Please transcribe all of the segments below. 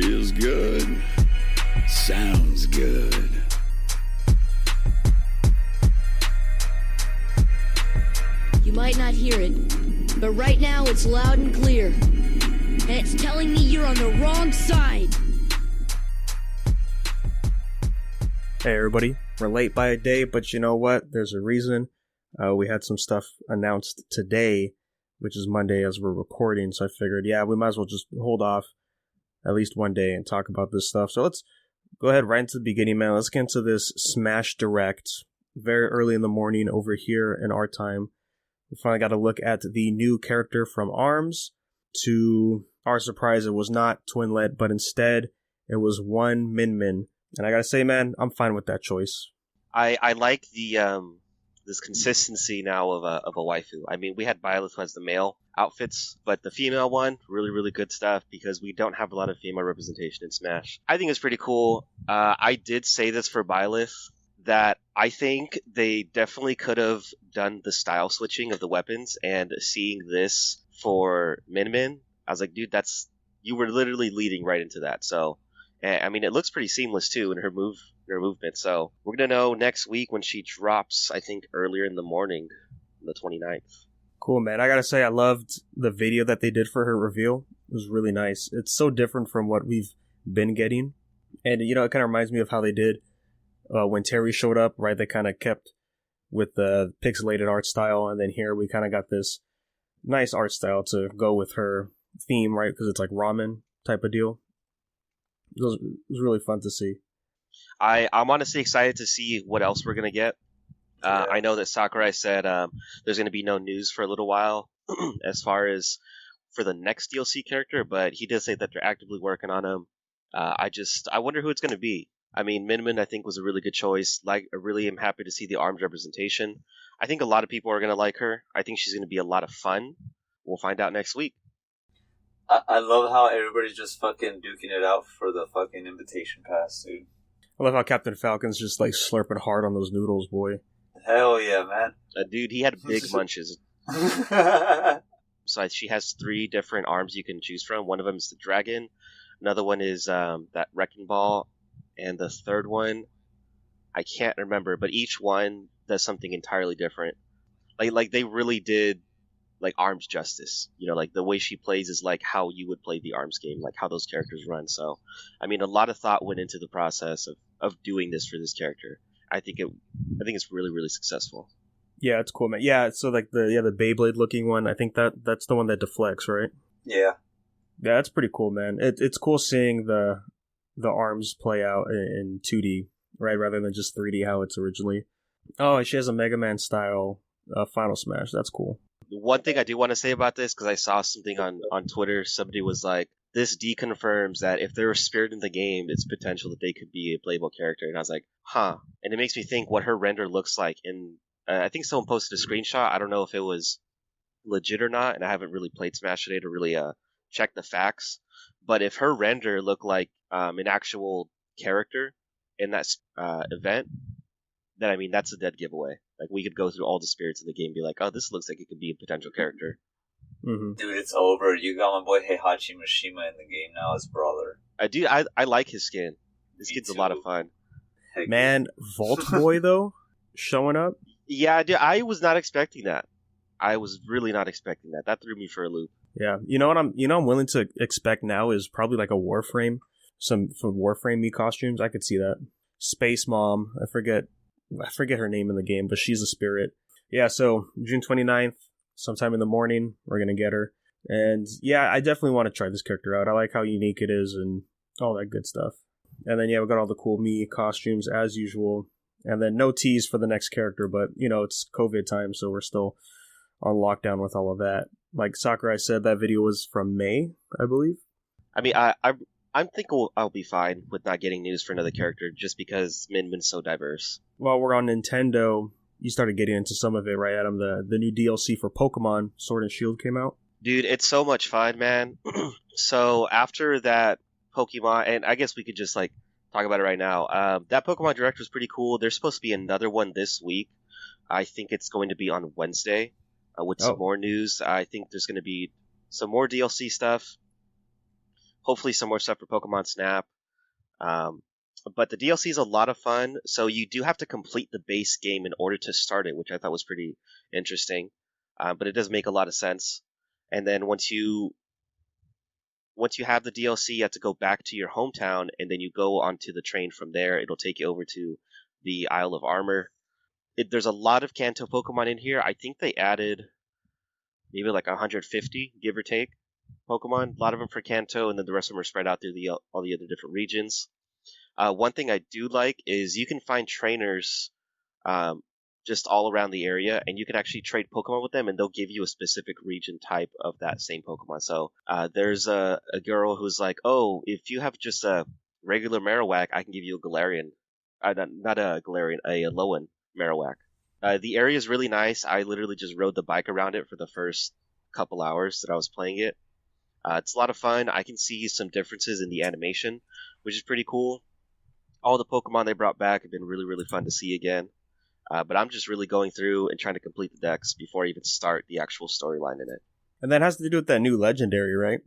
Feels good. Sounds good. You might not hear it, but right now it's loud and clear. And it's telling me you're on the wrong side. Hey everybody, we're late by a day, but you know what? There's a reason. We had some stuff announced today, which is Monday as we're recording, so I figured, we might as well just hold off at least one day and talk about this stuff. So let's go ahead right into the beginning, man. Let's get into this Smash Direct very early in the morning over here in our time. We finally got to look at the new character from ARMS. To our surprise, it was not Twinlet, but instead it was one Min Min. And I gotta say, man, I'm fine with that choice. I like the this consistency now of a waifu. I mean, we had Byleth who has the male outfits, but the female one, really good stuff because we don't have a lot of female representation in Smash. I think it's pretty cool. I did say this for Byleth, that I think they definitely could have done the style switching of the weapons, and seeing this for Min Min, I was like, dude, you were literally leading right into that. So, I mean, it looks pretty seamless too in her movement. So we're gonna know next week when she drops. I think earlier in the morning, the 29th. Cool, man. I gotta say, I loved the video that they did for her reveal. It was really nice. It's so different from what we've been getting, and it kind of reminds me of how they did when Terry showed up. Right, they kind of kept with the pixelated art style, and then here we kind of got this nice art style to go with her theme, right? Because it's like ramen type of deal. It was really fun to see. I'm honestly excited to see what else we're going to get. I know that Sakurai said there's going to be no news for a little while as far as for the next DLC character, but he did say that they're actively working on him. I wonder who it's going to be. I mean, Min Min I think was a really good choice. I really am happy to see the ARMS representation. I think a lot of people are going to like her. I think she's going to be a lot of fun. We'll find out next week. I love how everybody's just fucking duking it out for the fucking invitation pass, dude. I love how Captain Falcon's just like slurping hard on those noodles, boy. Hell yeah, man. Dude, he had big munches. So she has 3 different arms you can choose from. One of them is the dragon. Another one is that wrecking ball. And the third one, I can't remember, but each one does something entirely different. Like they really did like ARMS justice. Like the way she plays is like how you would play the ARMS game, like how those characters run. So, I mean, a lot of thought went into the process of doing this for this character. I think it's really successful. Yeah, it's cool, man. Yeah, so like the Beyblade looking one, I think that's the one that deflects, right? Yeah. Yeah, that's pretty cool, man. It's cool seeing the ARMS play out in 2D, right, rather than just 3D how it's originally. Oh, she has a Mega Man style Final Smash. That's cool. One thing I do want to say about this, because I saw something on Twitter, somebody was like, this deconfirms that if they're a spirit in the game, it's potential that they could be a playable character. And I was like, huh. And it makes me think what her render looks like. And I think someone posted a screenshot. I don't know if it was legit or not, and I haven't really played Smash today to really check the facts. But if her render looked like an actual character in that event, then I mean that's a dead giveaway. Like we could go through all the spirits in the game and be like, oh, this looks like it could be a potential character. Mm-hmm. Dude, it's over. You got my boy Heihachi Mishima in the game now as brawler. I like his skin. His skin's a lot of fun. Heck Man, Vault Boy though showing up. Yeah, I was not expecting that. I was really not expecting that. That threw me for a loop. Yeah, I'm willing to expect now is probably like a Warframe, some Warframe me costumes. I could see that. Space Mom, I forget her name in the game, but she's a spirit. Yeah, so June 29th, sometime in the morning, we're gonna get her. And yeah, I definitely want to try this character out. I like how unique it is and all that good stuff. And then we got all the cool me costumes as usual. And then no tease for the next character, but it's COVID time, so we're still on lockdown with all of that. Like Sakurai said, that video was from May, I believe. I mean, I'm thinking I'll be fine with not getting news for another character just because Min Min's so diverse. While we're on Nintendo, you started getting into some of it, right, Adam? The new DLC for Pokemon Sword and Shield came out. Dude, it's so much fun, man. So after that Pokemon, and I guess we could just like talk about it right now. That Pokemon Direct was pretty cool. There's supposed to be another one this week. I think it's going to be on Wednesday with some more news. I think there's going to be some more DLC stuff. Hopefully some more stuff for Pokemon Snap. But the DLC is a lot of fun, so you do have to complete the base game in order to start it, which I thought was pretty interesting. But it does make a lot of sense. And then once you have the DLC, you have to go back to your hometown, and then you go onto the train from there. It'll take you over to the Isle of Armor. There's a lot of Kanto Pokemon in here. I think they added maybe like 150, give or take, Pokemon. A lot of them for Kanto, and then the rest of them are spread out through all the other different regions. One thing I do like is you can find trainers just all around the area, and you can actually trade Pokemon with them, and they'll give you a specific region type of that same Pokemon. So there's a girl who's like, oh, if you have just a regular Marowak, I can give you a Galarian. Not a Galarian, a Alolan Marowak. The area is really nice. I literally just rode the bike around it for the first couple hours that I was playing it. It's a lot of fun. I can see some differences in the animation, which is pretty cool. All the Pokemon they brought back have been really, really fun to see again. But I'm just really going through and trying to complete the decks before I even start the actual storyline in it. And that has to do with that new legendary, right?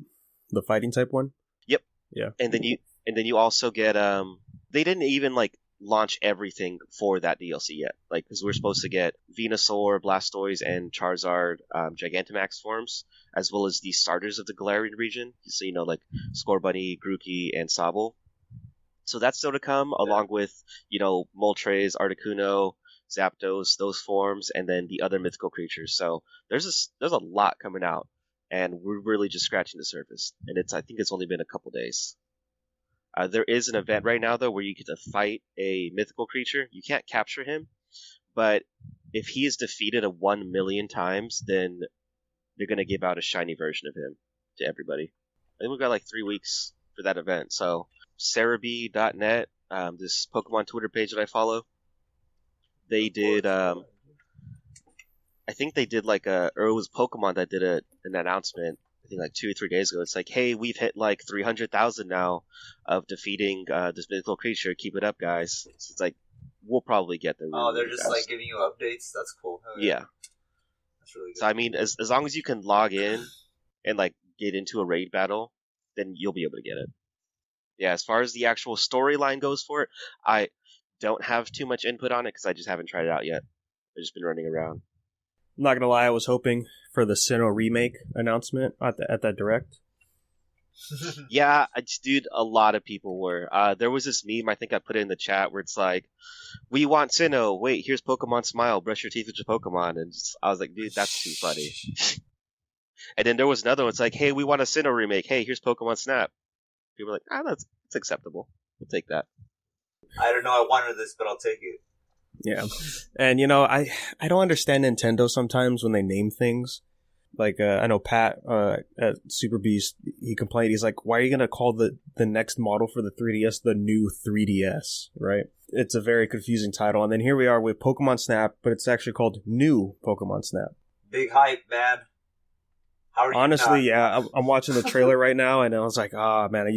The fighting type one? Yep. Yeah. And then you also get they didn't even like launch everything for that DLC yet. Like, because we're supposed to get Venusaur, Blastoise, and Charizard Gigantamax forms, as well as the starters of the Galarian region. So, like Scorbunny, Grookey, and Sobble. So that's still to come, along with, Moltres, Articuno, Zapdos, those forms, and then the other mythical creatures. So there's a lot coming out, and we're really just scratching the surface. And I think it's only been a couple days. There is an event right now, though, where you get to fight a mythical creature. You can't capture him, but if he is defeated 1 million times, then they're going to give out a shiny version of him to everybody. I think we've got like 3 weeks for that event. So Cerebi.net, this Pokemon Twitter page that I follow, they did, I think they did or it was Pokemon that did an announcement, I think like 2 or 3 days ago. It's like, hey, we've hit like 300,000 now of defeating this mythical creature. Keep it up, guys. So it's like, we'll probably get there. Really, they're just fast. Like giving you updates? That's cool. Yeah. That's really good. So I mean, as long as you can log in and like get into a raid battle, then you'll be able to get it. Yeah, as far as the actual storyline goes for it, I don't have too much input on it because I just haven't tried it out yet. I've just been running around. I'm not gonna lie, I was hoping for the Sinnoh remake announcement at that direct. Yeah, dude, a lot of people were. There was this meme, I think I put it in the chat, where it's like, we want Sinnoh, wait, here's Pokemon Smile, brush your teeth with your Pokemon, and I was like, dude, that's too funny. And then there was another one, it's like, hey, we want a Sinnoh remake, hey, here's Pokemon Snap. People were like, that's acceptable. We'll take that. I don't know, I wanted this, but I'll take it. Yeah. And, I don't understand Nintendo sometimes when they name things. Like, I know Pat at Super Beast, he complained, he's like, why are you going to call the next model for the 3DS the new 3DS, right? It's a very confusing title. And then here we are with Pokemon Snap, but it's actually called New Pokemon Snap. Big hype, man. How are you Honestly, not? yeah, I'm watching the trailer right now, and I was like, man,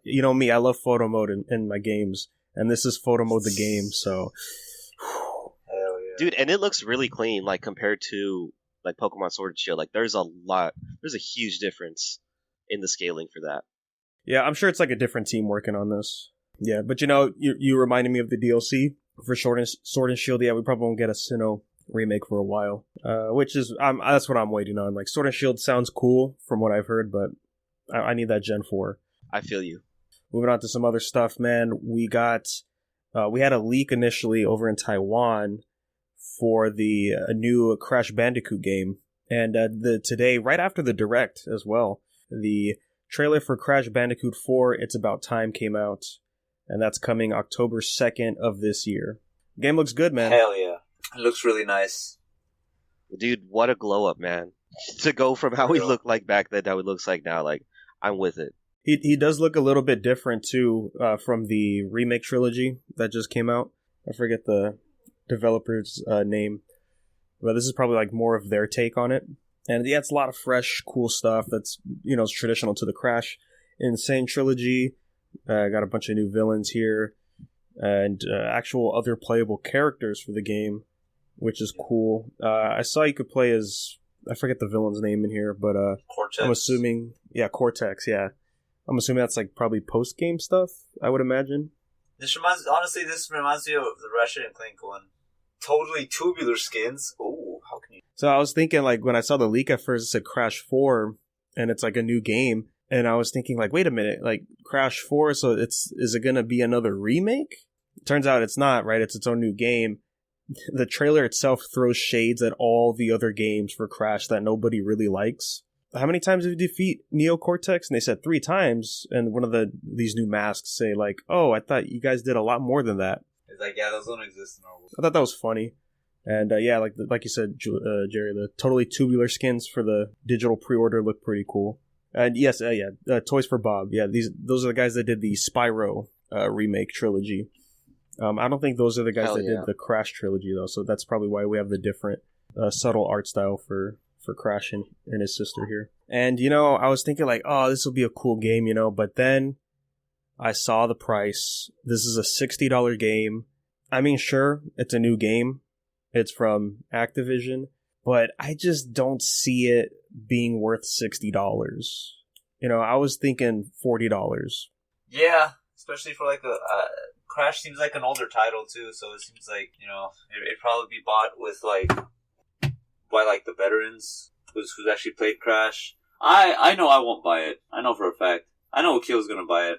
you know me, I love photo mode in my games, and this is photo mode the game, so... Hell yeah. Dude, and it looks really clean, like, compared to, like, Pokemon Sword and Shield. Like, there's a huge difference in the scaling for that. Yeah, I'm sure it's like a different team working on this. Yeah, but you reminded me of the DLC for Sword and Shield. Yeah, we probably won't get a Sinnoh remake for a while, which is that's what I'm waiting on. Like, Sword and Shield sounds cool from what I've heard, but I need that Gen 4. I feel you. Moving on to some other stuff, man. We had a leak initially over in Taiwan for the new Crash Bandicoot game, and today, right after the Direct as well, the trailer for Crash Bandicoot 4, It's About Time, came out, and that's coming October 2nd of this year. The game looks good, man. Hell yeah. It looks really nice. Dude, what a glow up, man. To go from how he looked like back then to how he looks like now, like, I'm with it. He does look a little bit different, too, from the remake trilogy that just came out. I forget the developer's name, but this is probably, like, more of their take on it. And, yeah, it's a lot of fresh, cool stuff that's, is traditional to the Crash Insane trilogy. Got a bunch of new villains here, and actual other playable characters for the game, which is cool. I saw you could play as, I forget the villain's name in here, but Cortex. I'm assuming, yeah, Cortex, yeah. I'm assuming that's like probably post-game stuff, I would imagine. This reminds me of the Ratchet and Clank one. Totally tubular skins. Oh, how can you? So I was thinking, like, when I saw the leak at first, it said Crash 4, and it's like a new game. And I was thinking, like, wait a minute, like, Crash 4, so is it going to be another remake? Turns out it's not, right? It's its own new game. The trailer itself throws shades at all the other games for Crash that nobody really likes. How many times did you defeat Neo Cortex? And they said 3 times, and one of these new masks say, like, oh, I thought you guys did a lot more than that. It's like, yeah, those don't exist in our world. I thought that was funny. And yeah, like you said, Jerry, the totally tubular skins for the digital pre-order look pretty cool. And yes, Toys for Bob. Yeah, those are the guys that did the Spyro remake trilogy. I don't think those are the guys that did the Crash trilogy, though, so that's probably why we have the different subtle art style for Crash and his sister here. And, I was thinking, like, oh, this will be a cool game, but then I saw the price. This is a $60 game. I mean, sure, it's a new game. It's from Activision, but I just don't see it being worth $60. I was thinking $40. Yeah, especially for like Crash seems like an older title too, so it seems like, it'd probably be bought with by like the veterans who's actually played Crash. I know I won't buy it. I know for a fact. I know Akil's gonna buy it.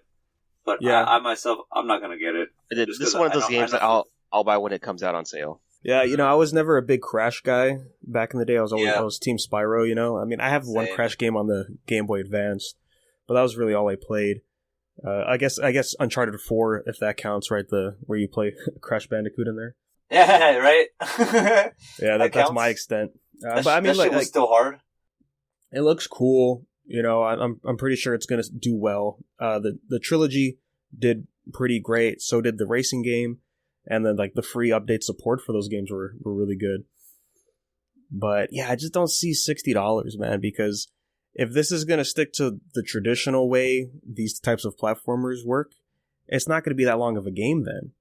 But yeah. I myself, I'm not gonna get it. This is one of those games that I'll buy when it comes out on sale. Yeah, I was never a big Crash guy back in the day. I was Team Spyro, I mean, I have one Crash game on the Game Boy Advance, but that was really all I played. I guess Uncharted 4, if that counts, right? Where you play Crash Bandicoot in there. Yeah, right. Yeah, that's my extent. But I mean, that shit was still hard. It looks cool. I'm pretty sure it's gonna do well. The trilogy did pretty great. So did the racing game, and then like the free update support for those games were really good. But yeah, I just don't see $60, man, because if this is gonna stick to the traditional way these types of platformers work, it's not gonna be that long of a game then.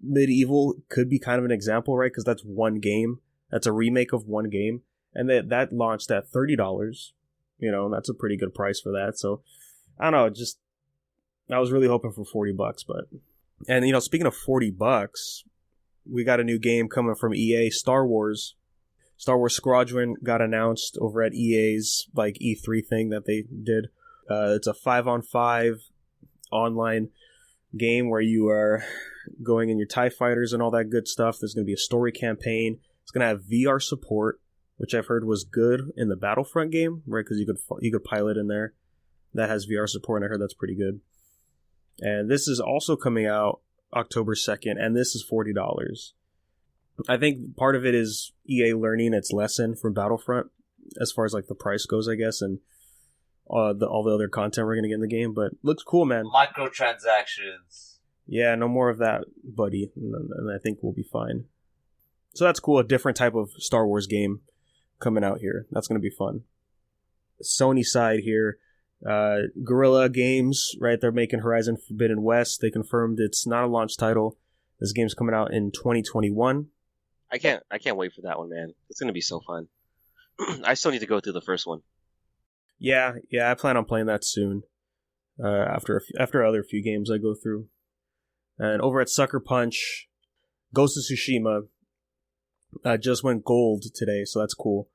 Medieval could be kind of an example, right? Because that's one game. That's a remake of one game. And that launched at $30. And that's a pretty good price for that. So, I don't know. I was really hoping for $40, but... And, speaking of $40, we got a new game coming from EA, Star Wars. Star Wars Squadron got announced over at EA's, E3 thing that they did. It's a 5-on-5 online game where you are going in your TIE fighters and all that good stuff. There's going to be a story campaign. It's going to have VR support, which I've heard was good in the Battlefront game, right? Because you could pilot in there. That has VR support, and I heard that's pretty good. And this is also coming out October 2nd, and this is $40. I think part of it is EA learning its lesson from Battlefront, as far as the price goes, I guess, and all the other content we're going to get in the game. But looks cool, man. Microtransactions. Yeah, no more of that, buddy, and I think we'll be fine. So that's cool, a different type of Star Wars game coming out here. That's going to be fun. Sony side here, Guerrilla Games, right? They're making Horizon Forbidden West. They confirmed it's not a launch title. This game's coming out in 2021. I can't wait for that one, man. It's going to be so fun. I still need to go through the first one. Yeah, I plan on playing that soon. After other few games I go through. And over at Sucker Punch, Ghost of Tsushima just went gold today, so that's cool.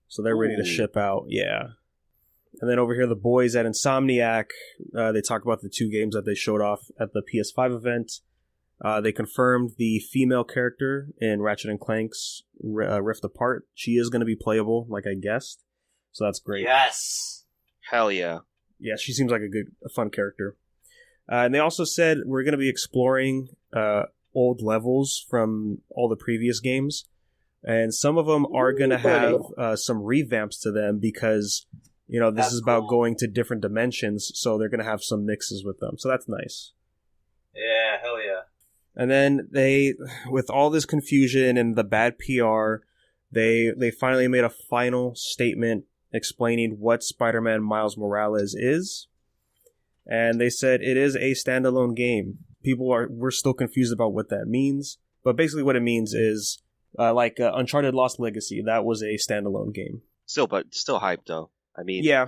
So they're ready to ship out, yeah. And then over here, the boys at Insomniac, they talk about the 2 games that they showed off at the PS5 event. They confirmed the female character in Ratchet & Clank's Rift Apart. She is going to be playable, like I guessed. So that's great. Yes! Hell yeah. Yeah, she seems like a fun character. And they also said we're going to be exploring old levels from all the previous games. And some of them are going to have some revamps to them because, this is about going to different dimensions. So they're going to have some mixes with them. So that's nice. Yeah, hell yeah. And then with all this confusion and the bad PR, they finally made a final statement explaining what Spider-Man Miles Morales is. And they said it is a standalone game. We're still confused about what that means. But basically what it means is, Uncharted Lost Legacy, that was a standalone game. Still hype though. I mean, yeah.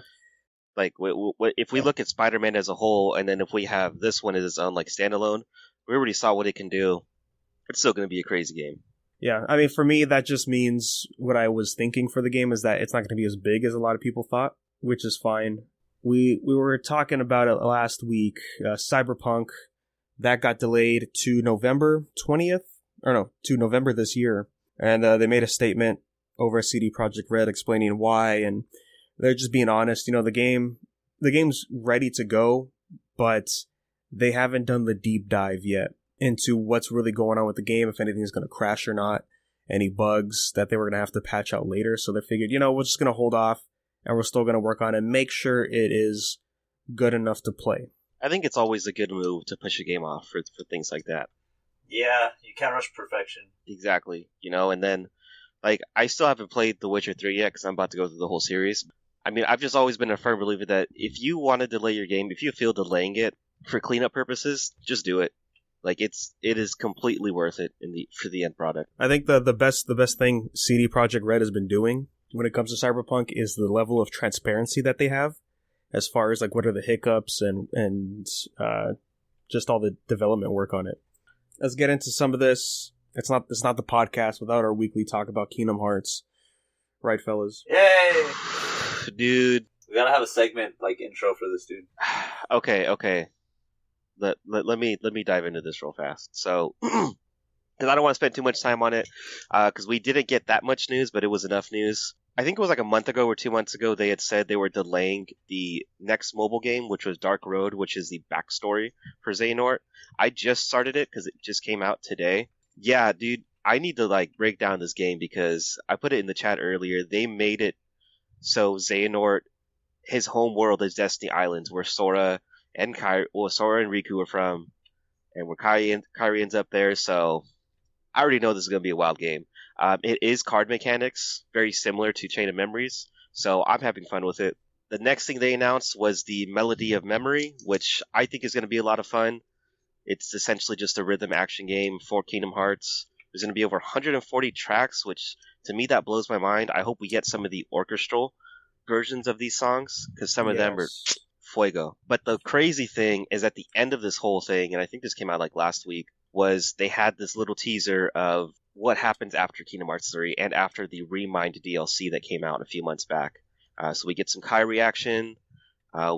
Like, if we look at Spider-Man as a whole, and then if we have this one as its own like standalone, we already saw what it can do. It's still going to be a crazy game. Yeah, I mean, for me, that just means what I was thinking for the game is that it's not going to be as big as a lot of people thought, which is fine. We were talking about it last week. Cyberpunk, that got delayed to November 20th, to November this year. And they made a statement over at CD Projekt Red explaining why, and they're just being honest. The game's ready to go, but they haven't done the deep dive yet into what's really going on with the game, if anything's going to crash or not, any bugs that they were going to have to patch out later. So they figured, we're just going to hold off, and we're still going to work on it and make sure it is good enough to play. I think it's always a good move to push a game off for things like that. Yeah, you can't rush perfection. Exactly. And then, like, I still haven't played The Witcher 3 yet because I'm about to go through the whole series. I mean, I've just always been a firm believer that if you want to delay your game, if you feel delaying it for cleanup purposes, just do it. Like, it is completely worth it for the end product. I think the best thing CD Projekt Red has been doing when it comes to Cyberpunk is the level of transparency that they have, as far as like what are the hiccups and just all the development work on it. Let's get into some of this. It's not the podcast without our weekly talk about Kingdom Hearts, right, fellas? Yay, dude! We gotta have a segment like intro for this dude. Okay. Let me dive into this real fast. So, because I don't want to spend too much time on it, because we didn't get that much news, but it was enough news. I think it was like a month ago or 2 months ago, they had said they were delaying the next mobile game, which was Dark Road, which is the backstory for Xehanort. I just started it because it just came out today. Yeah, dude, I need to like break down this game because I put it in the chat earlier. They made it so Xehanort, his home world is Destiny Islands, where Sora and Riku are from, and where Kairi ends up there. So I already know this is going to be a wild game. It is card mechanics, very similar to Chain of Memories, so I'm having fun with it. The next thing they announced was the Melody of Memory, which I think is going to be a lot of fun. It's essentially just a rhythm action game for Kingdom Hearts. There's going to be over 140 tracks, which to me that blows my mind. I hope we get some of the orchestral versions of these songs, because some of them are fuego. But the crazy thing is at the end of this whole thing, and I think this came out like last week, was they had this little teaser of what happens after Kingdom Hearts 3 and after the Remind DLC that came out a few months back. So we get some Kairi action.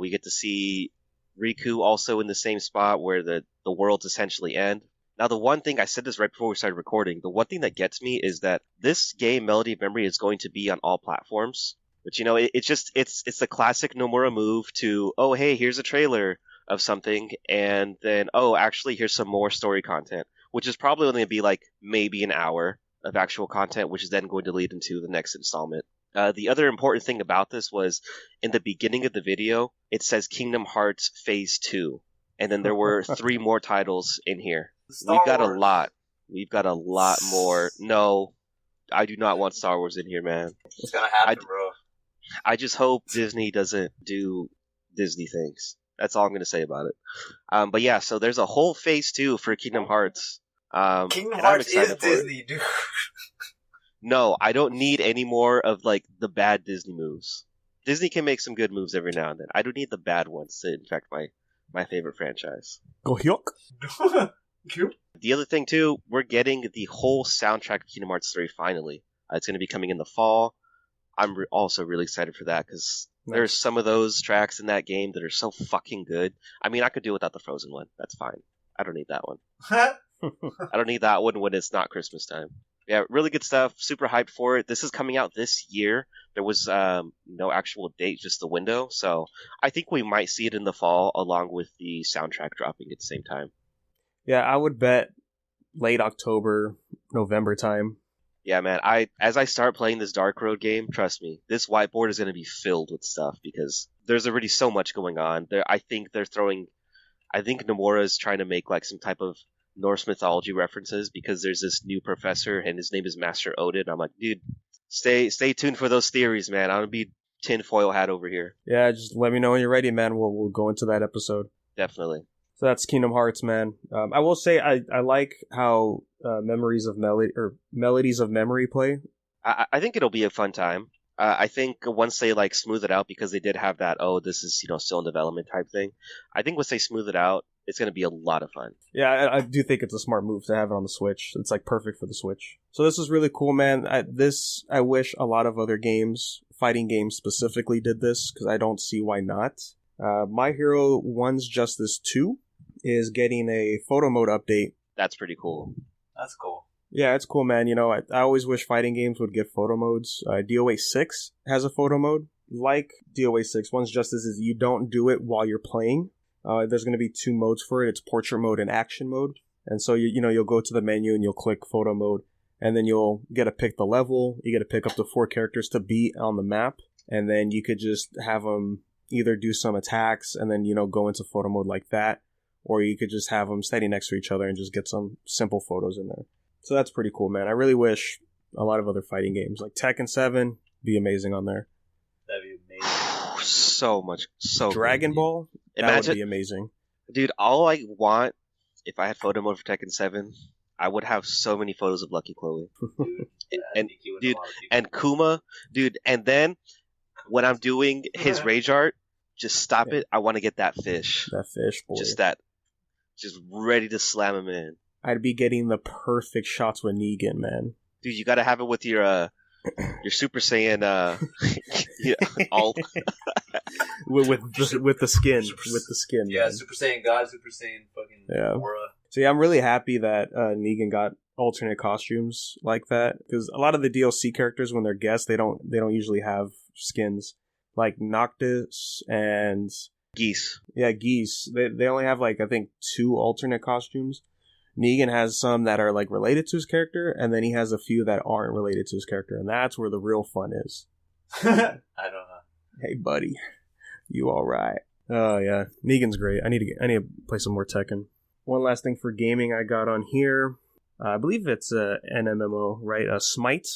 We get to see Riku also in the same spot where the worlds essentially end. Now, the one thing, I said this right before we started recording, the one thing that gets me is that this game, Melody of Memory, is going to be on all platforms. But, it's the classic Nomura move to, oh, hey, here's a trailer of something, and then, oh, actually, here's some more story content, which is probably only going to be like maybe an hour of actual content, which is then going to lead into the next installment. The other important thing about this was in the beginning of the video, it says Kingdom Hearts Phase 2, and then there were 3 more titles in here. We've got a lot. We've got a lot more. No, I do not want Star Wars in here, man. It's gonna happen, bro. I just hope Disney doesn't do Disney things. That's all I'm going to say about it. But yeah, so there's a whole phase 2 for Kingdom Hearts. Kingdom Hearts is Disney, dude. No, I don't need any more of like the bad Disney moves. Disney can make some good moves every now and then. I don't need the bad ones to infect my favorite franchise. Go Hyuk. The other thing too, we're getting the whole soundtrack of Kingdom Hearts 3 finally. It's going to be coming in the fall. I'm also really excited for that because there's some of those tracks in that game that are so fucking good. I mean, I could do without the Frozen one. That's fine. I don't need that one. I don't need that one when it's not Christmas time. Yeah, really good stuff. Super hyped for it. This is coming out this year. There was no actual date, just the window. So I think we might see it in the fall along with the soundtrack dropping at the same time. Yeah, I would bet late October, November time. Yeah, man. As I start playing this Dark Road game, trust me, this whiteboard is going to be filled with stuff because there's already so much going on. I think Nomura is trying to make like some type of Norse mythology references because there's this new professor and his name is Master Odin. I'm like, dude, stay tuned for those theories, man. I'm gonna be tinfoil hat over here. Yeah, just let me know when you're ready, man. We'll go into that episode. Definitely. So that's Kingdom Hearts, man. I will say I like how Melodies of Memory play. I think it'll be a fun time. I think once they like smooth it out, because they did have that, oh, this is still in development type thing. I think once they smooth it out, it's going to be a lot of fun. Yeah, I do think it's a smart move to have it on the Switch. It's like perfect for the Switch. So this is really cool, man. I wish a lot of other games, fighting games specifically, did this, because I don't see why not. My Hero 1's Justice 2 is getting a photo mode update. That's pretty cool. That's cool. Yeah, it's cool, man. I always wish fighting games would get photo modes. DOA 6 has a photo mode. Like DOA 6, 1's Justice is you don't do it while you're playing. There's going to be 2 modes for it. It's portrait mode and action mode. And so, you'll go to the menu and you'll click photo mode. And then you'll get to pick the level. You get to pick up to 4 characters to beat on the map. And then you could just have them either do some attacks and then, go into photo mode like that. Or you could just have them standing next to each other and just get some simple photos in there. So that's pretty cool, man. I really wish a lot of other fighting games, like Tekken 7, be amazing on there. That'd be amazing. So Dragon good, Ball, that would be amazing. Dude, all I want, if I had photo mode for Tekken 7, I would have so many photos of Lucky Chloe. And Kuma, dude, and then when I'm doing his rage art, just stop it. I want to get that fish. That fish, boy. Just ready to slam him in. I'd be getting the perfect shots with Negan, man. Dude, you gotta have it with your Super Saiyan all with the skin. With the skin. Yeah, man. Super Saiyan God, Super Saiyan fucking Aura. So yeah, I'm really happy that Negan got alternate costumes like that, because a lot of the DLC characters, when they're guests, they don't usually have skins. Like Noctis and Geese. Yeah, Geese. They only have I think 2 alternate costumes. Negan has some that are related to his character, and then he has a few that aren't related to his character, and that's where the real fun is. I don't know. Hey, buddy, you all right? Oh yeah, Negan's great. I need to play some more Tekken. One last thing for gaming I got on here. I believe it's an MMO, right? Smite.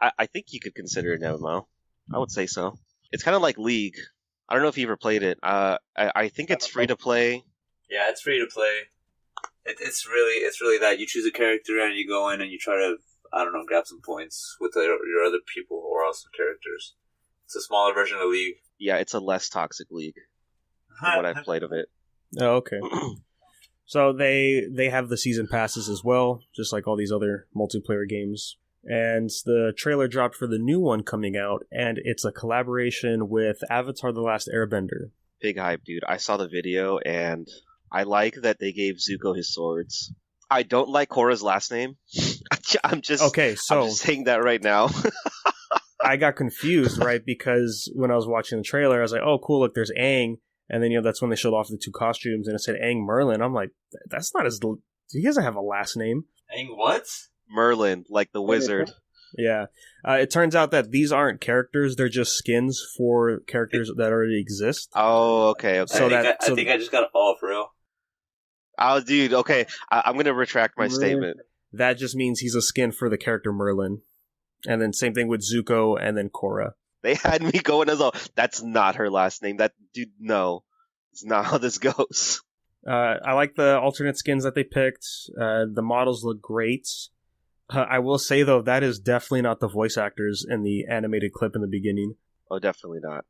I think you could consider it an MMO. I would say so. It's kind of like League. I don't know if you ever played it. I think it's free to play. Yeah, it's free to play. It's really that you choose a character and you go in and you try to, I don't know, grab some points with your other people who are also characters. It's a smaller version of League. Yeah, it's a less toxic League. What I've played of it. Oh, okay. So they have the season passes as well, just like all these other multiplayer games. And the trailer dropped for the new one coming out, and it's a collaboration with Avatar: The Last Airbender. Big hype, dude. I saw the video, and I like that they gave Zuko his swords. I don't like Korra's last name. I'm just saying that right now. I got confused, right? Because when I was watching the trailer, I was like, "Oh, cool! Look, there's Aang." And then that's when they showed off the 2 costumes, and it said Aang Merlin. I'm like, "That's not his. He doesn't have a last name." Aang what? Merlin, like the wizard. Yeah. It turns out that these aren't characters; they're just skins for characters that already exist. Oh, okay. I think I just got to follow for real. Oh, dude, okay. I'm going to retract my statement. That just means he's a skin for the character Merlin. And then same thing with Zuko and then Korra. They had me going as well. That's not her last name. Dude, no. It's not how this goes. I like the alternate skins that they picked. The models look great. I will say, though, that is definitely not the voice actors in the animated clip in the beginning. Oh, definitely not.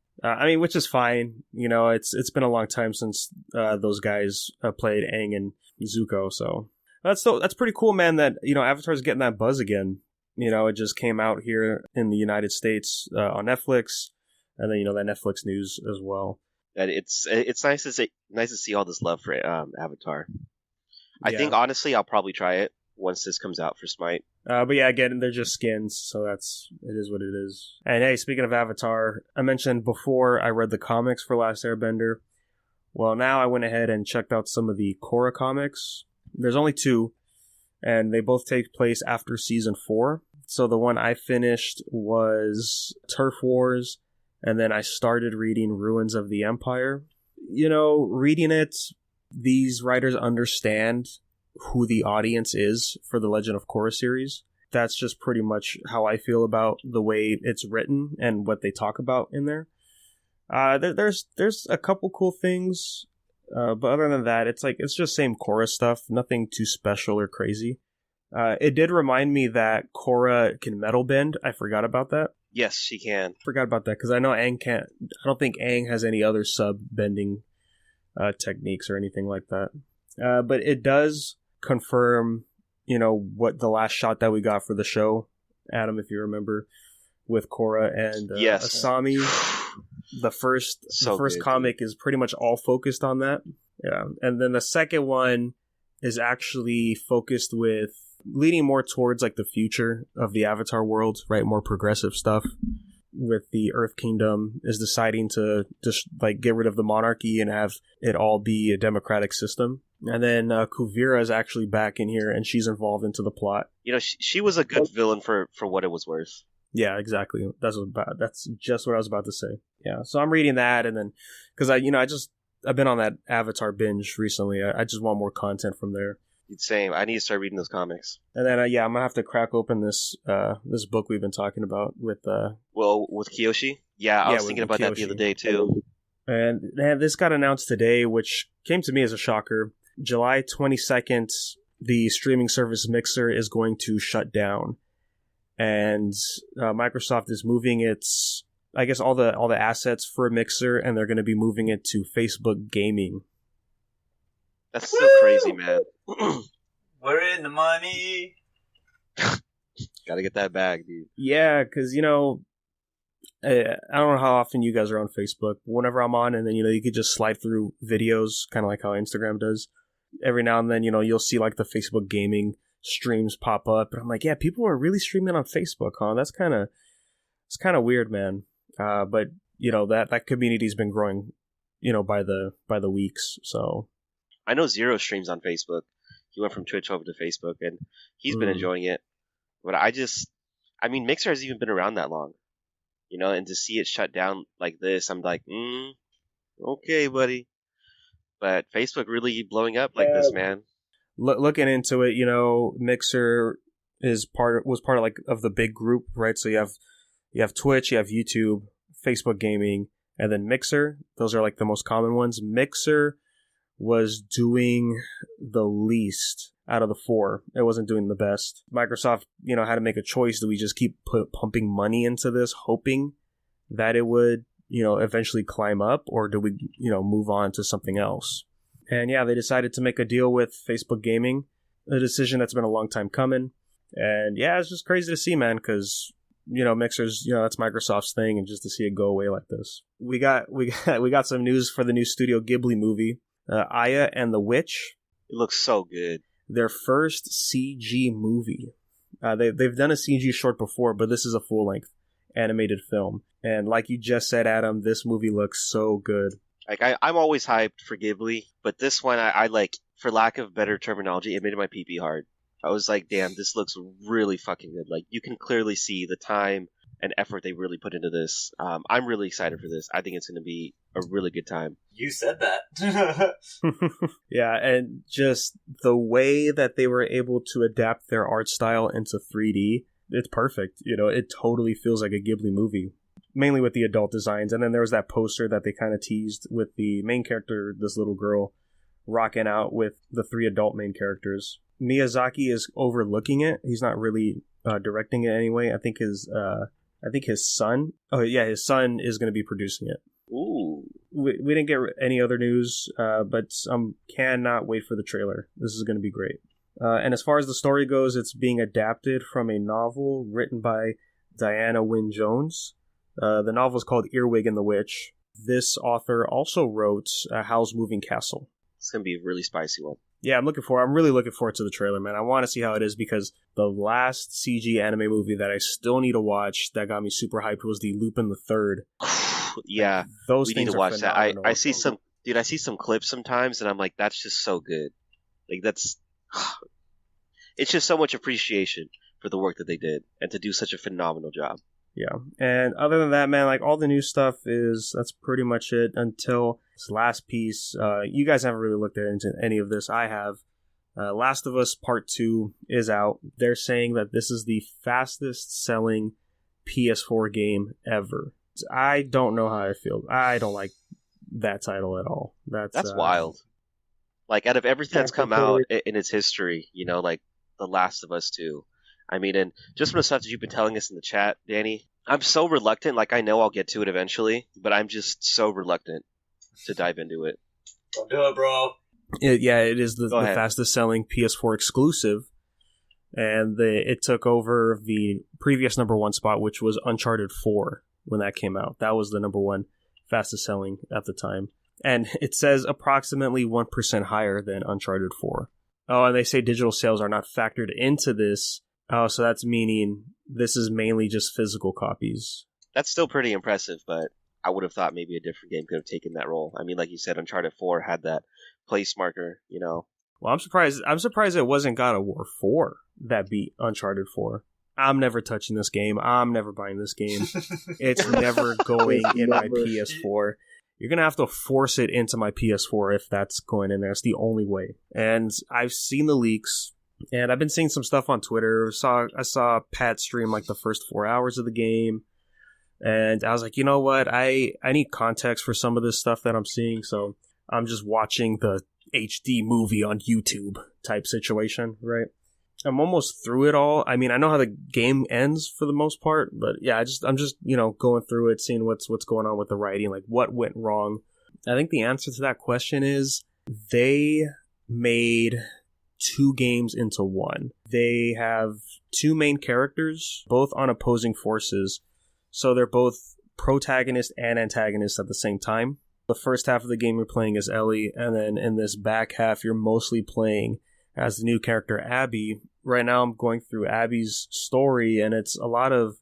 Which is fine. It's been a long time since those guys played Aang and Zuko, so that's pretty cool, man. That Avatar's getting that buzz again. It just came out here in the United States on Netflix, and then that Netflix news as well. And it's nice to see all this love for Avatar. I think honestly, I'll probably try it once this comes out for Smite. But yeah, again, they're just skins, so it is what it is. And hey, speaking of Avatar, I mentioned before I read the comics for Last Airbender. Well, now I went ahead and checked out some of the Korra comics. There's only 2, and they both take place after season 4. So the one I finished was Turf Wars, and then I started reading Ruins of the Empire. Reading it, these writers understand who the audience is for the Legend of Korra series. That's just pretty much how I feel about the way it's written and what they talk about in there. There's a couple cool things, but other than that, it's just same Korra stuff, nothing too special or crazy. It did remind me that Korra can metal bend. I forgot about that. Yes, she can. Forgot about that because I know Aang can't. I don't think Aang has any other sub bending techniques or anything like that. But it does confirm, what the last shot that we got for the show, Adam, if you remember, with Korra and Yes. Asami. The first Good, comic is pretty much all focused on that. Yeah, and then the second one is actually focused with leading more towards like the future of the Avatar world, right? More progressive stuff. With the Earth Kingdom is deciding to just like get rid of the monarchy and have it all be a democratic system. And then Kuvira is actually back in here, and she's involved into the plot. She was a good villain for what it was worth. Yeah, exactly. That's just what I was about to say. Yeah, so I'm reading that, and then because I've been on that Avatar binge recently. I just want more content from there. Same. I need to start reading those comics. And then I'm gonna have to crack open this book we've been talking about with with Kyoshi. Yeah, I was thinking about that the other day too. And this got announced today, which came to me as a shocker. July 22nd, the streaming service Mixer is going to shut down, and Microsoft is moving its, I guess, all the assets for Mixer, and they're going to be moving it to Facebook Gaming. That's so crazy, man. We're in the money. Gotta get that bag, dude. Yeah, because, I don't know how often you guys are on Facebook. Whenever I'm on, and then, you could just slide through videos, kind of like how Instagram does. Every now and then, you'll see like the Facebook Gaming streams pop up. And I'm like, yeah, people are really streaming on Facebook, huh? It's kind of weird, man. But, that community's been growing, by the weeks, so... I know Zero streams on Facebook. He went from Twitch over to Facebook, and he's been enjoying it. But Mixer hasn't even been around that long, and to see it shut down like this, I'm like, okay, buddy. But Facebook really blowing up like this, man. Looking into it, Mixer was part of like of the big group, right? So you have Twitch, you have YouTube, Facebook Gaming, and then Mixer. Those are like the most common ones. Mixer was doing the least out of the four. It wasn't doing the best. Microsoft, had to make a choice. Do we just keep pumping money into this, hoping that it would, eventually climb up, or do we, move on to something else? And yeah, they decided to make a deal with Facebook Gaming, a decision that's been a long time coming. And yeah, it's just crazy to see, man, because Mixer's, that's Microsoft's thing, and just to see it go away like this. We got some news for the new Studio Ghibli movie. Aya and the Witch. It looks so good. Their first CG movie. They've done a CG short before, but this is a full-length animated film. And like you just said, Adam, this movie looks so good. Like I'm always hyped for Ghibli, but this one I like, for lack of better terminology, it made my pee-pee hard. I was like, damn, this looks really fucking good. Like, you can clearly see the time and effort they really put into this. I'm really excited for this. I think it's going to be a really good time. You said that. Yeah, and just the way that they were able to adapt their art style into 3D, it's perfect. It totally feels like a Ghibli movie, mainly with the adult designs. And then there was that poster that they kind of teased with the main character, this little girl, rocking out with the three adult main characters. Miyazaki is overlooking it. He's not really directing it anyway. I think his son. Oh yeah, his son is going to be producing it. Ooh. We didn't get any other news, but cannot wait for the trailer. This is going to be great. And as far as the story goes, it's being adapted from a novel written by Diana Wynne Jones. The novel is called Earwig and the Witch. This author also wrote Howl's Moving Castle. It's going to be a really spicy one. Yeah, I'm really looking forward to the trailer, man. I want to see how it is, because the last CG anime movie that I still need to watch that got me super hyped was the Lupin the Third. Yeah, those we things need to are watch phenomenal. that. I see some clips sometimes, and I'm like, that's just so good. Like, it's just so much appreciation for the work that they did and to do such a phenomenal job. Yeah, and other than that, man, like all the new stuff that's pretty much it until this last piece. You guys haven't really looked into any of this. I have. Last of Us Part 2 is out. They're saying that this is the fastest selling PS4 game ever. I don't know how I feel. I don't like that title at all. That's wild. Like, out of everything that's come out in its history, like The Last of Us 2. I mean, and just from the stuff that you've been telling us in the chat, Danny, I'm so reluctant. Like, I know I'll get to it eventually, but I'm just so reluctant to dive into it. Don't do it, bro. It is the Go ahead. fastest selling PS4 exclusive, and it took over the previous number one spot, which was Uncharted 4 when that came out. That was the number one fastest selling at the time. And it says approximately 1% higher than Uncharted 4. Oh, and they say digital sales are not factored into this. Oh, so that's meaning this is mainly just physical copies. That's still pretty impressive, but I would have thought maybe a different game could have taken that role. I mean, like you said, Uncharted 4 had that place marker, you know. Well, I'm surprised it wasn't God of War 4 that beat Uncharted 4. I'm never touching this game. I'm never buying this game. It's never going in my PS4. You're going to have to force it into my PS4 if that's going in there. It's the only way. And I've seen the leaks, and I've been seeing some stuff on Twitter. I saw Pat stream like the first 4 hours of the game, and I was like, you know what? I need context for some of this stuff that I'm seeing, so I'm just watching the HD movie on YouTube type situation, right? I'm almost through it all. I mean, I know how the game ends for the most part, but yeah, I'm just going through it, seeing what's going on with the writing, like what went wrong. I think the answer to that question is they made two games into one. They have two main characters, both on opposing forces, so they're both protagonist and antagonist at the same time. The first half of the game you're playing as Ellie, and then in this back half you're mostly playing as the new character Abby. Right now I'm going through Abby's story, and it's a lot of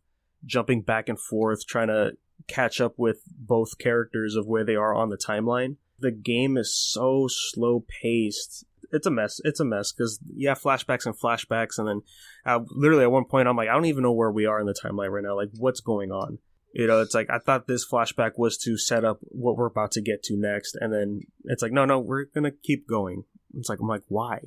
jumping back and forth, trying to catch up with both characters of where they are on the timeline. The game is so slow paced. It's a mess because you have flashbacks, and then literally at one point I'm like, I don't even know where we are in the timeline right now. Like, what's going on? You know, it's like, I thought this flashback was to set up what we're about to get to next, and then it's like, no, we're gonna keep going. It's like, I'm like, why?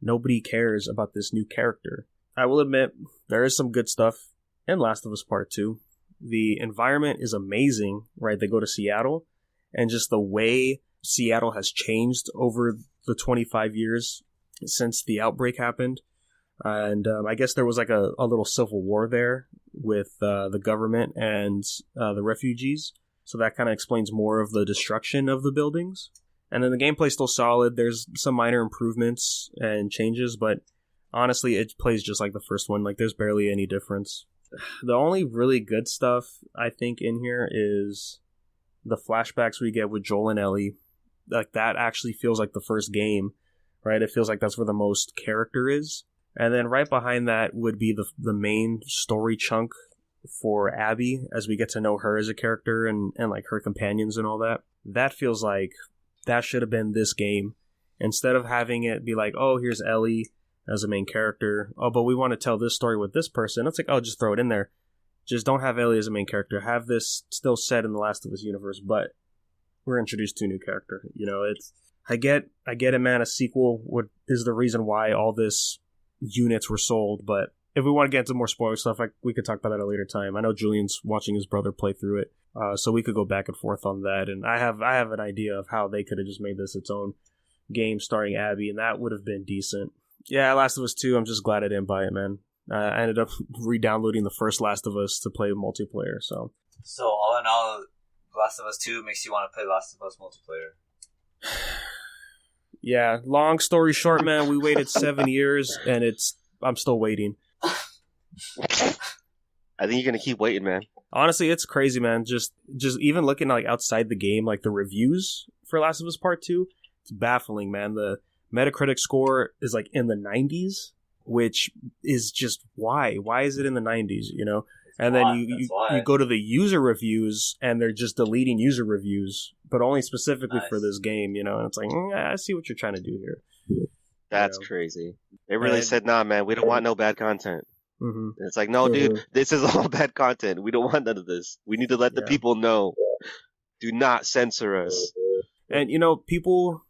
Nobody cares about this new character. I will admit, there is some good stuff in Last of Us Part 2. The environment is amazing, right? They go to Seattle, and just the way Seattle has changed over the 25 years since the outbreak happened. And I guess there was like a little civil war there with the government and the refugees. So that kind of explains more of the destruction of the buildings. And then the gameplay's still solid. There's some minor improvements and changes, but honestly, it plays just like the first one. Like, there's barely any difference. The only really good stuff, I think, in here is the flashbacks we get with Joel and Ellie. Like, that actually feels like the first game, right? It feels like that's where the most character is. And then right behind that would be the main story chunk for Abby, as we get to know her as a character and like her companions and all that. That feels like that should have been this game. Instead of having it be like, oh, here's Ellie as a main character. Oh, but we want to tell this story with this person. It's like, oh, just throw it in there. Just don't have Ellie as a main character. Have this still set in the Last of Us universe, but we're introduced to a new character. You know, it's I get it, man. A sequel is the reason why all this units were sold, but if we want to get into more spoiler stuff, we could talk about that at a later time. I know Julian's watching his brother play through it, so we could go back and forth on that. And I have an idea of how they could have just made this its own game starring Abby, and that would have been decent. Yeah, Last of Us 2, I'm just glad I didn't buy it, man. I ended up re-downloading the first Last of Us to play multiplayer. So all in all, Last of Us 2 makes you want to play Last of Us multiplayer. Yeah, long story short, man, we waited 7 years, and I'm still waiting. I think you're gonna keep waiting, man. Honestly, it's crazy, man. Just even looking like outside the game, like the reviews for Last of Us Part 2, it's baffling, man. The Metacritic score is like in the 90s, which is just why? Why is it in the 90s, you know? And then you go to the user reviews, and they're just deleting user reviews, but only specifically for this game, you know? And it's like, I see what you're trying to do here. That's crazy. They really said, nah, man, we don't want no bad content. Mm-hmm. And it's like, no, dude, this is all bad content. We don't want none of this. We need to let the people know. Do not censor us. And, you know, people,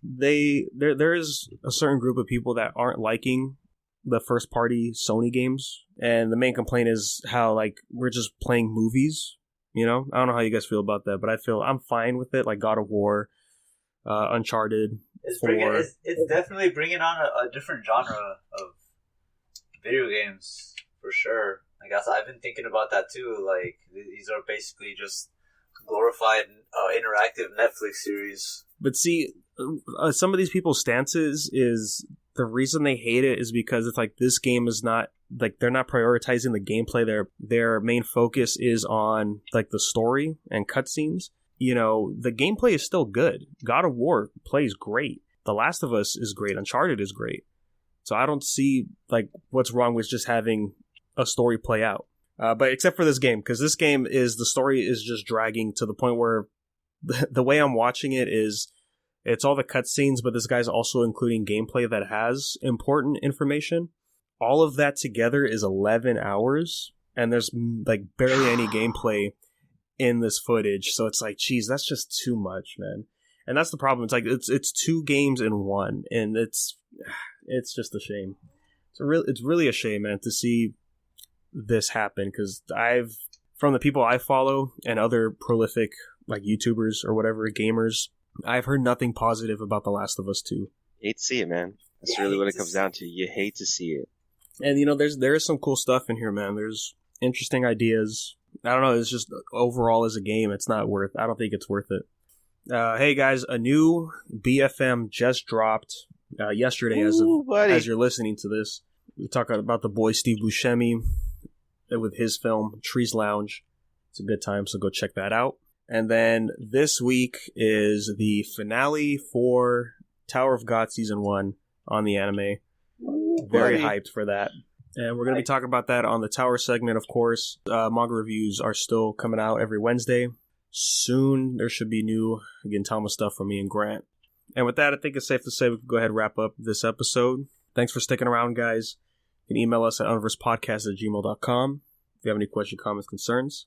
there is a certain group of people that aren't liking the first party Sony games, and the main complaint is how like we're just playing movies, you know. I don't know how you guys feel about that, but I'm fine with it. Like God of War, Uncharted. It's definitely bringing on a different genre of video games for sure. I guess I've been thinking about that too. Like, these are basically just glorified interactive Netflix series. But see, some of these people's stances is the reason they hate it is because it's like this game is not like they're not prioritizing the gameplay. Their main focus is on like the story and cutscenes. You know, the gameplay is still good. God of War plays great. The Last of Us is great. Uncharted is great. So I don't see like what's wrong with just having a story play out. But except for this game, because this game is the story is just dragging to the point where the way I'm watching it is it's all the cutscenes, but this guy's also including gameplay that has important information. All of that together is 11 hours, and there's like barely any gameplay in this footage. So it's like, geez, that's just too much, man. And that's the problem. It's like it's two games in one, and it's just a shame. It's really a shame, man, to see this happen, because from the people I follow and other prolific like YouTubers or whatever gamers, I've heard nothing positive about The Last of Us 2. Hate to see it, man. That's really what it comes down to. You hate to see it. And you know, there is some cool stuff in here, man. There's interesting ideas. I don't know. It's just overall as a game, I don't think it's worth it. Hey guys, a new BFM just dropped yesterday. As you're listening to this, we talk about the boy Steve Buscemi with his film Trees Lounge. It's a good time, so go check that out. And then this week is the finale for Tower of God Season 1 on the anime. Very hyped for that. And we're going to be talking about that on the Tower segment, of course. Manga reviews are still coming out every Wednesday. Soon there should be new Gintama stuff from me and Grant. And with that, I think it's safe to say we can go ahead and wrap up this episode. Thanks for sticking around, guys. You can email us at universepodcast@gmail.com if you have any questions, comments, concerns.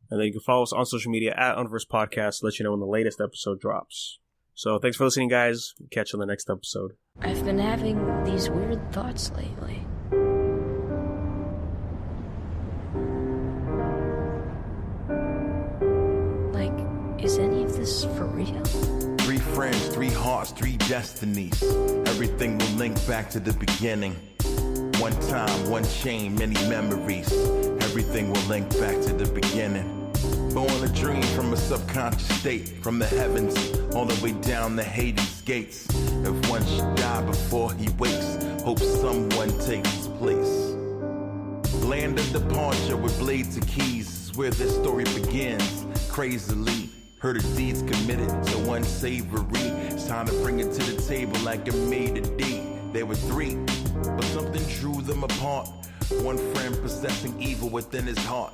And then you can follow us on social media at Universe Podcast to let you know when the latest episode drops. So thanks for listening, guys. We'll catch you on the next episode. I've been having these weird thoughts lately. Like, is any of this for real? 3 friends, 3 hearts, 3 destinies. Everything will link back to the beginning. One time, one chain, many memories. Everything will link back to the beginning. Born a dream from a subconscious state. From the heavens, all the way down the Hades gates. If one should die before he wakes, hope someone takes his place. Land of departure with blades and keys is where this story begins. Crazily, heard of deeds committed to unsavory. It's time to bring it to the table like it made a date. There were 3, but something drew them apart. One friend possessing evil within his heart.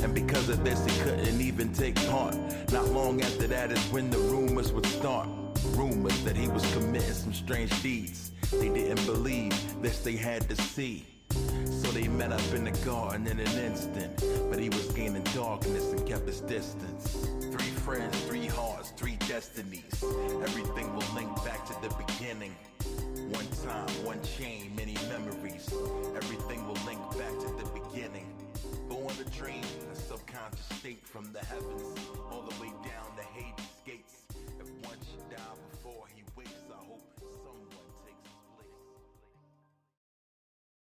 And because of this, he couldn't even take part. Not long after that is when the rumors would start. Rumors that he was committing some strange deeds. They didn't believe this, they had to see. So they met up in the garden in an instant. But he was gaining darkness and kept his distance. 3 friends, 3 hearts, 3 destinies. Everything will link back to the beginning. One time, one chain, many memories. Everything will link back to the beginning. Born a dream, a subconscious state from the heavens, all the way down the Hades gates. If one should die before he wakes, I hope someone